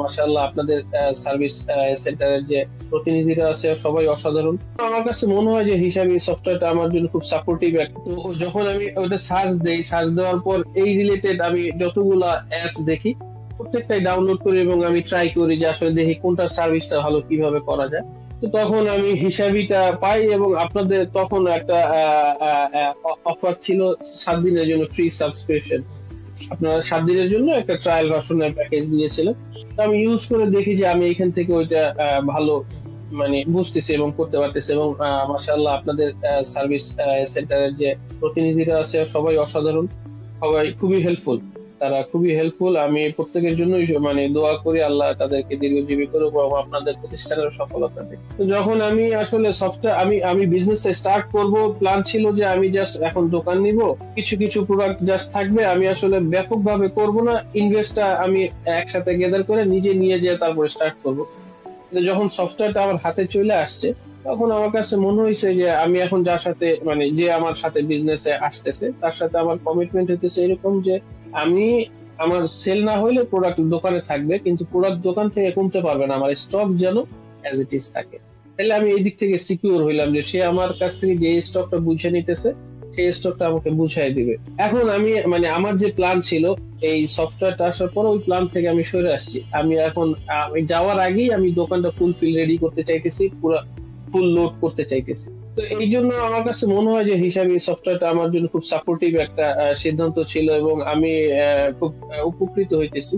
মাশাআল্লাহ আপনাদের সার্ভিস সেন্টারের যে প্রতিনিধিরা আছে সবাই অসাধারণ। আমার কাছে মনে হয় যে হিসাবি সফটওয়্যারটা আমার জন্য খুব সাপোর্টিভ। তো যখন আমি ওটা সার্চ দেওয়ার পর এই রিলেটেড আমি যতগুলা অ্যাপস দেখি প্রত্যেকটাই ডাউনলোড করি এবং আমি ট্রাই করি যে আসলে দেখি কোনটার সার্ভিসটা ভালো কিভাবে করা যায়। তো তখন আমি হিসাবিটা পাই এবং আপনাদের তখন একটা অফার ছিল 7 দিনের জন্য ফ্রি সাবস্ক্রিপশন। আপনারা 7 দিনের জন্য একটা ট্রায়াল ভার্সনের প্যাকেজ দিয়েছিলেন। তো আমি ইউজ করে দেখি যে আমি এখান থেকে ওইটা ভালো মানে বুঝতেছি এবং করতে পারতেছি এবং মাশাআল্লাহ আপনাদের সার্ভিস সেন্টারের যে প্রতিনিধিরা আছে সবাই অসাধারণ, সবাই খুবই হেল্পফুল। তারা খুবই হেল্পফুল। আমি প্রত্যেকের জন্যই মানে দোয়া করি আল্লাহ তাদেরকে দীর্ঘজীবী করুক এবং আপনাদের প্রতিষ্ঠানের সফলতা দিক। তো যখন আমি আসলে সফটওয়্যার আমি বিজনেসটা স্টার্ট করব, প্ল্যান ছিল যে আমি জাস্ট এখন দোকান নিব, কিছু কিছু প্রোডাক্ট জাস্ট থাকবে, আমি আসলে ব্যাপকভাবে করব না, ইনভেস্টটা আমি একসাথে গেদার করে নিজে নিয়ে যেয়ে তারপরে স্টার্ট করব। কিন্তু যখন সফটওয়্যারটা আমার হাতে চলে আসছে তখন আমার কাছে মনে হয়েছে যে আমি এখন যার সাথে মানে যে আমার সাথে বিজনেসে আসতেছে তার সাথে আমার কমিটমেন্ট হইতেছে এরকম যে আমি আমার সেল না হইলে প্রোডাক্ট দোকানে থাকবে, কিন্তু প্রোডাক্ট দোকান থেকে কমতে পারবে না, আমার স্টক যেন অ্যাজ ইট ইজ থাকে। তাহলে আমি এই দিক থেকে সিকিউর হইলাম যে সে আমার কাছ থেকে যে স্টকটা বুঝে নিতেছে সেই স্টকটা আমাকে বুঝাই দিবে। এখন আমি মানে আমার যে প্ল্যান ছিল এই সফটওয়্যারটা আসার পর ওই প্ল্যান থেকে আমি সরে আসছি। আমি এখন আমি যাওয়ার আগেই আমি দোকানটা ফুলফিল রেডি করতে চাইতেছি, পুরো ফুল লোড করতে চাইতেছি। তো এই জন্য আমার কাছে মনে হয় যে হিসাবি সফটওয়্যারটা আমার জন্য খুব সাপোর্টিভ একটা সিদ্ধান্ত ছিল এবং আমি খুব উপকৃত হইতেছি।